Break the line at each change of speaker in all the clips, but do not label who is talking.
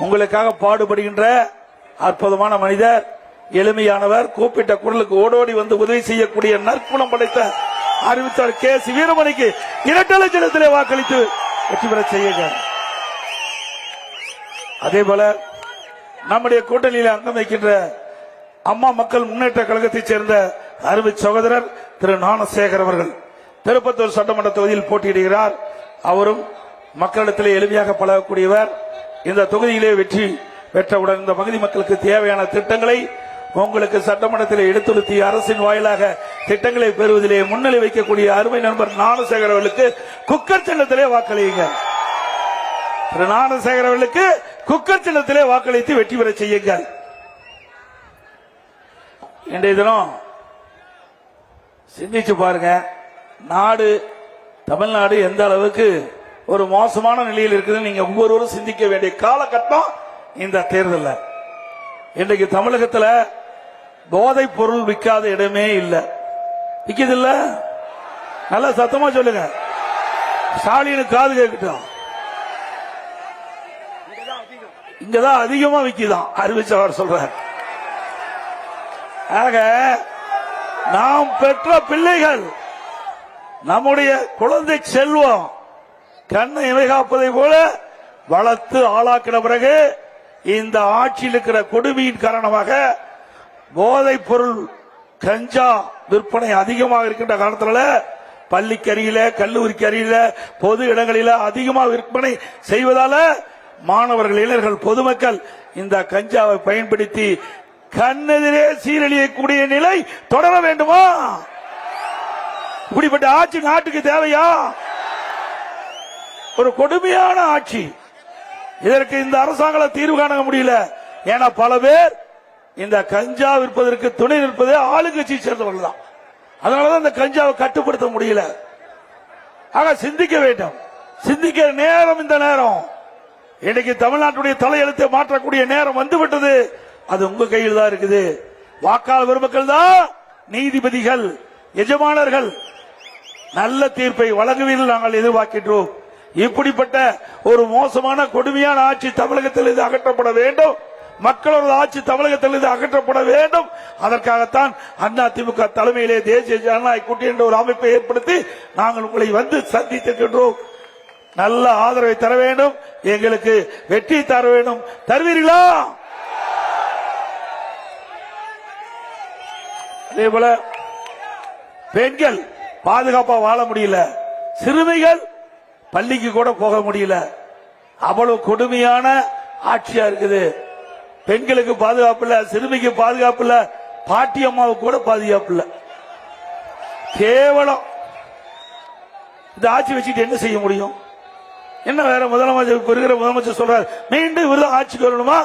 உங்களுக்காக பாடுபடுகின்ற அற்புதமான மனிதர், எளிமையானவர், கூப்பிட்ட குரலுக்கு ஓடோடி வந்து உதவி செய்யக்கூடிய நற்குணம் படைத்த அறிவித்தார் கே சி வீரமணிக்கு இரட்டை லட்சத்திலே வாக்களித்து வெற்றி பெற செய்யுங்க. அதே போல நம்முடைய கூட்டணியில் அங்கம் வைக்கின்ற அம்மா மக்கள் முன்னேற்ற கழகத்தைச் சேர்ந்த அருமை சகோதரர் திரு ஞானசேகர் அவர்கள் திருப்பத்தூர் சட்டமன்ற தொகுதியில் போட்டியிடுகிறார். அவரும் மக்களிடத்திலே எளிமையாக பழகக்கூடியவர். இந்த தொகுதியிலே வெற்றி பெற்றவுடன் இந்த பகுதி மக்களுக்கு தேவையான திட்டங்களை உங்களுக்கு சட்டமன்றத்தில் எடுத்துரைத்தி அரசின் வாயிலாக திட்டங்களை பெறுவதிலே முன்னிலை வைக்கக்கூடிய அருமை நண்பர் ஞானசேகர் அவர்களுக்கு குக்கர் சின்னத்திலே வாக்களியுங்க. திரு ஞானசேகர் அவர்களுக்கு குக்கர் சின்னத்திலே வாக்களித்து வெற்றி பெற செய்யுங்கள். இன்றைய தினம் சிந்திச்சு பாருங்க, நாடு தமிழ்நாடு எந்த அளவுக்கு ஒரு மோசமான நிலையில் இருக்குது நீங்க ஒவ்வொருவரும் சிந்திக்க வேண்டிய காலகட்டம் இந்த தேர்தல். இன்றைக்கு தமிழகத்தில் போதைப் பொருள் விற்காத இடமே இல்லை. விற்கிது இல்ல? நல்ல சத்தமா சொல்லுங்க, ஸ்டாலினுக்கு காது கேட்கட்டும். இங்கதான் அதிகமா விற்கிதான் அறிவிச்சவர் சொல்றார். ஆக நாம் பெற்ற பிள்ளைகள், நம்முடைய குழந்தை செல்வம் கண்ணை இமை காப்பதை போல வளர்த்து ஆளாக்கின பிறகு இந்த ஆட்சியில் இருக்கிற கொடுமையின் காரணமாக போதைப் பொருள் கஞ்சா விற்பனை அதிகமாக இருக்கின்ற காலத்தில் பள்ளிக்கு அருகில, கல்லூரிக்கு அருகில, பொது இடங்களில அதிகமாக விற்பனை செய்வதால மாணவர்கள், இளைஞர்கள், பொதுமக்கள் இந்த கஞ்சாவை பயன்படுத்தி கண்ணெதிரே சீரழியக்கூடிய நிலை தொடர வேண்டுமா? இப்படிப்பட்ட ஆட்சி நாட்டுக்கு தேவையா? ஒரு கொடுமையான ஆட்சி. இதற்கு இந்த அரசாங்கம் தீர்வு காண முடியல. ஏன்னா பல பேர் இந்த கஞ்சா விற்பதற்கு துணை நிற்பதே ஆளுங்கட்சி சேர்ந்தவர்கள் தான். அதனாலதான் இந்த கஞ்சாவை கட்டுப்படுத்த முடியல. ஆக சிந்திக்க வேண்டும். சிந்திக்கிற நேரம் இந்த நேரம். இன்னைக்கு தமிழ்நாட்டுடைய தலையெழுத்தை மாற்றக்கூடிய நேரம் வந்துவிட்டது. அது உங்க கையில் தான் இருக்குது. வாக்காளர் பெருமக்கள் தான் நீதிபதிகள், எஜமானர்கள். நல்ல தீர்ப்பை வழங்குவதில் நாங்கள் எதிர்பார்க்கின்றோம். இப்படிப்பட்ட ஒரு மோசமான கொடுமையான ஆட்சி தமிழகத்தில் இது அகற்றப்பட வேண்டும். மக்களோட ஆட்சி தமிழகத்தில் இது அகற்றப்பட வேண்டும். அதற்காகத்தான் அதிமுக தலைமையிலே தேசிய ஜனநாயக கூட்டணி என்ற ஒரு அமைப்பை ஏற்படுத்தி நாங்கள் உங்களை வந்து சந்தித்திருக்கின்றோம். நல்ல ஆதரவை தர வேண்டும், எங்களுக்கு வெற்றி தர வேண்டும். தருவீர்களா? அதே போல பெண்கள் பாதுகாப்பா வாழ முடியல, சிறுமிகள் பள்ளிக்கு கூட போக முடியல. அவ்வளவு கொடுமையான ஆட்சியா இருக்குது. பெண்களுக்கு பாதுகாப்பு இல்ல, சிறுமிக்கு பாதுகாப்பு இல்ல, பாட்டி அம்மாவுக்கு கூட பாதுகாப்பு இல்ல. கேவலம். இந்த ஆட்சி வச்சுட்டு என்ன செய்ய முடியும்? என்ன வேற முதலமைச்சர் சொல்றாரு, மீண்டும் இவர்தான் ஆட்சிக்கு வரணுமா?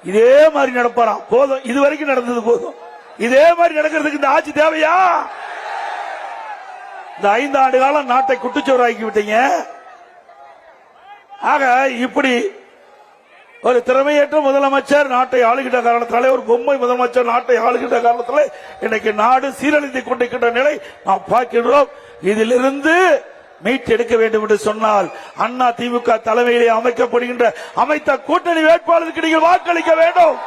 இதே மாதிரி நடப்பாராம். போதும், இதுவரைக்கும் நடந்தது போதும். இதே மாதிரி நடக்கிறதுக்கு இந்த ஆட்சி தேவையா? இந்த 5 ஆண்டு காலம் நாட்டை குட்டுச்சோறாக்கி விட்டீங்க. ஆக இப்படி ஒரு திறமையற்ற முதலமைச்சர் நாட்டை ஆளுகின்ற காரணத்தினாலே, ஒரு பொம்மை முதலமைச்சர் நாட்டை ஆளுகின்ற காரணத்திலே இன்னைக்கு நாடு சீரழிந்து கொண்டிருக்கின்ற நிலை நாம் பார்க்கின்றோம். இதிலிருந்து மீட்டெடுக்க வேண்டும் என்று சொன்னால் அதிமுக தலைமையிலே அமைக்கப்படுகின்ற அமைத்த கூட்டணி வேட்பாளருக்கு நீங்கள் வாக்களிக்க வேண்டும்.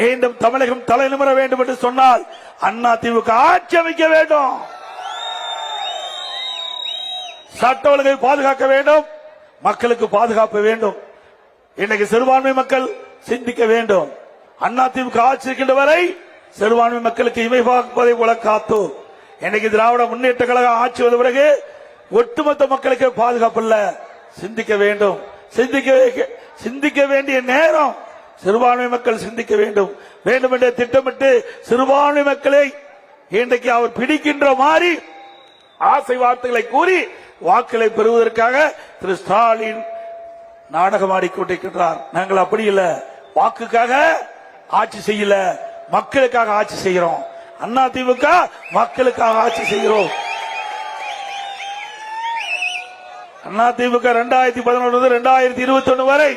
மீண்டும் தமிழகம் தலை நிமிர வேண்டும் என்று சொன்னால் அதிமுக ஆட்சி அமைக்க வேண்டும். சட்ட ஒழுங்கை பாதுகாக்க வேண்டும், மக்களுக்கு பாதுகாப்பு வேண்டும். இன்னைக்கு சிறுபான்மை மக்கள் சிந்திக்க வேண்டும். அதிமுக ஆட்சி இருக்கின்ற வரை சிறுபான்மை மக்களுக்கு இமை பார்ப்பதை போல காத்தோம். இன்னைக்கு திராவிட முன்னேற்ற கழகம் ஆட்சி வந்த பிறகு ஒட்டுமொத்த மக்களுக்கு பாதுகாப்பு இல்ல. சிந்திக்க வேண்டும். சிந்திக்க வேண்டிய நேரம். சிறுபான்மை மக்கள் சிந்திக்க வேண்டும். வேண்டும் என்ற திட்டமிட்டு சிறுபான்மை மக்களை இன்றைக்கு அவர் பிடிக்கின்ற மாதிரி ஆசை வார்த்தைகளை கூறி வாக்களை பெறுவதற்காக திரு ஸ்டாலின் நாடகம் ஆடிக்கொண்டிருக்கிறார். நாங்கள் அப்படி இல்ல, வாக்குக்காக ஆட்சி செய்யல, மக்களுக்காக ஆட்சி செய்கிறோம். அதிமுக மக்களுக்காக ஆட்சி செய்கிறோம். அதிமுக 2011 2021 வரை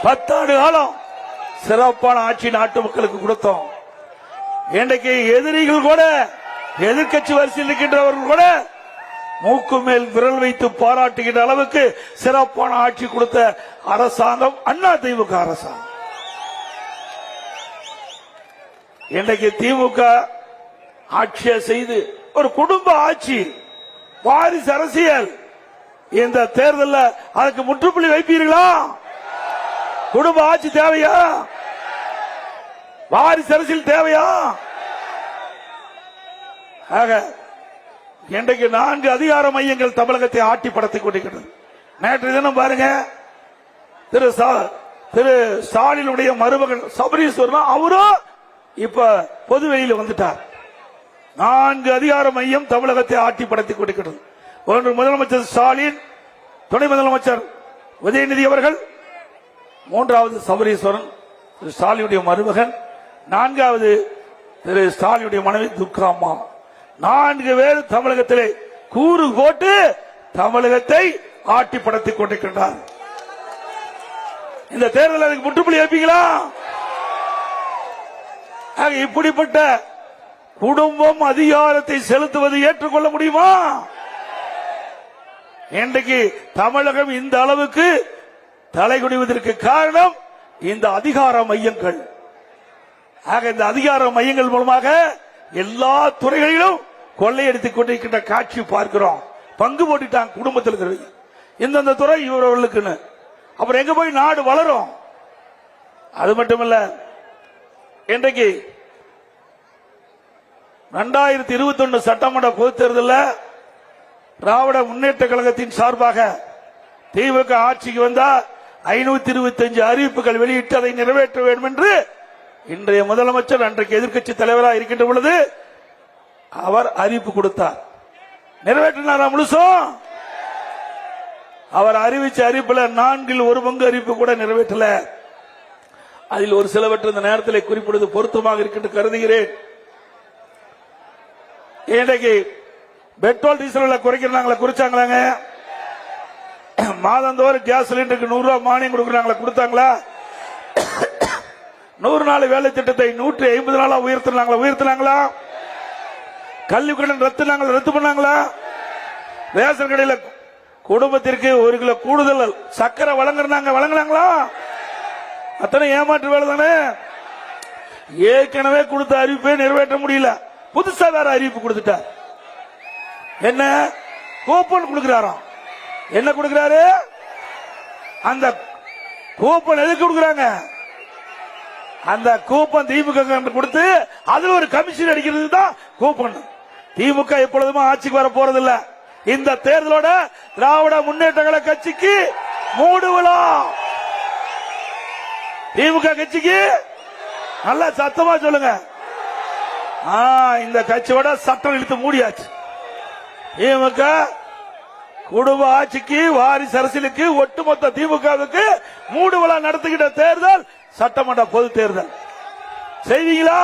10 ஆண்டு காலம் சிறப்பான ஆட்சி நாட்டு மக்களுக்கு கொடுத்தோம். இன்றைக்கு எதிரிகள் கூட, எதிர்கட்சி வரிசையில் இருக்கின்றவர்கள் கூட மூக்கு மேல் விரல் வைத்து பாராட்டுகின்ற அளவுக்கு சிறப்பான ஆட்சி கொடுத்த அரசாங்கம் அண்ணா திமுக அரசாங்கம். இன்றைக்கு திமுக ஆட்சியை செய்து ஒரு குடும்ப ஆட்சி, வாரிசு அரசியல். இந்த தேர்தலில் அதுக்கு முற்றுப்புள்ளி வைப்பீர்களா? குடும்ப ஆட்சி தேவையா? வாரிசு அரசியல் தேவையா? ஆக இன்றைக்கு 4 அதிகார மையங்கள் தமிழகத்தை ஆட்டி படத்திக் கொண்டிருக்கிறது. நேற்று தினம் பாருங்க, திரு ஸ்டாலினுடைய மருமகன் சபரீஸ்வரன் அவரும் இப்ப பொது வெளியில் வந்துட்டார். 4 அதிகார மையம் தமிழகத்தை ஆட்டி படத்திக் கொண்டிருக்கிறது. ஒன்று முதலமைச்சர் ஸ்டாலின், துணை முதலமைச்சர் உதயநிதி அவர்கள், 3வது சபரீஸ்வரன் திரு ஸ்டாலினுடைய மருமகன், 4வது திரு ஸ்டாலினுடைய மனைவி துர்காம்மா. 4 பேர் தமிழகத்திலே கூறு போட்டு தமிழகத்தை ஆட்டி படத்திக் கொண்டிருக்கின்றார். இந்த தேர்தல் அதுக்கு முற்றுப்புள்ளி வைப்பீங்களா? இப்படிப்பட்ட குடும்பம் அதிகாரத்தை செலுத்துவது ஏற்றுக்கொள்ள முடியுமா? இன்றைக்கு தமிழகம் இந்த அளவுக்கு தலைகுனிவதற்கு காரணம் இந்த அதிகார மையங்கள். ஆக இந்த அதிகார மையங்கள் மூலமாக எல்லா துறைகளிலும் கொள்ளையடித்துக் கொண்டிருக்கின்ற காட்சி பார்க்கிறோம். பங்கு போட்டுட்டாங்க குடும்பத்தில் இருக்கிறது, இந்தந்த துறை இவர்களுக்குன்னு. அப்புறம் எங்க போய் நாடு வளரும்? அது மட்டுமல்ல, இன்றைக்கு 2021 சட்டமன்ற பொதுத் தேர்தலில் திராவிட முன்னேற்ற கழகத்தின் சார்பாக திமுக ஆட்சிக்கு வந்தா 525 அறிவிப்புகள் வெளியிட்டு அதை நிறைவேற்ற வேண்டும் என்று இன்றைய முதலமைச்சர் அன்றைக்கு எதிர்க்கட்சி தலைவராக இருக்கின்ற பொழுது அவர் அறிவிப்பு கொடுத்தார். நிறைவேற்றினாரா முழுசும்? அவர் அறிவிச்ச அறிவிப்புல 1/4 அறிவிப்பு கூட நிறைவேற்றல. அதில் ஒரு சிலவற்றை இந்த நேரத்தில் குறிப்பிடுவது பொருத்தமாக இருக்கின்ற கருதுகிறேன். இன்றைக்கு பெட்ரோல் டீசல் குறைக்கிறாங்களா? குறிச்சாங்களாங்க? மாதந்தோறும் கேஸ் சிலிண்டருக்கு 100 ரூபாய் மானியம் கொடுக்கறாங்களா? கொடுத்தாங்களா? 100 நாள் வேலை திட்டத்தை 150 நாளா உயர்த்தினாங்களா? கல்வி கடன் ரத்து பண்ணாங்களா? ரேஷன் கடையில் குடும்பத்திற்கு 1 கிலோ கூடுதல் சக்கரை வழங்குறாங்களா? அத்தனை ஏமாற்று வேலை தானே. ஏற்கனவே கொடுத்த அறிவிப்பை நிறைவேற்ற முடியல, புதுசா வேற அறிவிப்பு கொடுத்துட்டார். என்ன கூப்பன் கொடுக்கிறாராம்? என்ன கொடுக்கிறாரு? அந்த கூப்பன் எதுக்கு கொடுக்கிறாங்க? அந்த கூப்பன் திமுக கொடுத்து அதுல ஒரு கமிஷன் அடிக்கிறது தான் கூப்பன். திமுக எப்பொழுதுமே ஆட்சிக்கு வர போறதில்ல. இந்த தேர்தலோட திராவிட முன்னேற்ற கழக கட்சிக்கு மூடு விழா. திமுக கட்சிக்கு நல்லா சத்தமா சொல்லுங்க. இந்த கட்சியோட சட்டம் இழுத்து மூடியாச்சு. திமுக குடும்ப ஆட்சிக்கு, வாரிசு அரசியலுக்கு, ஒட்டுமொத்த திமுகவுக்கு மூடு விழா நடத்துகின்ற தேர்தல் சட்டமன்ற பொது தேர்தல். செய்வீங்களா?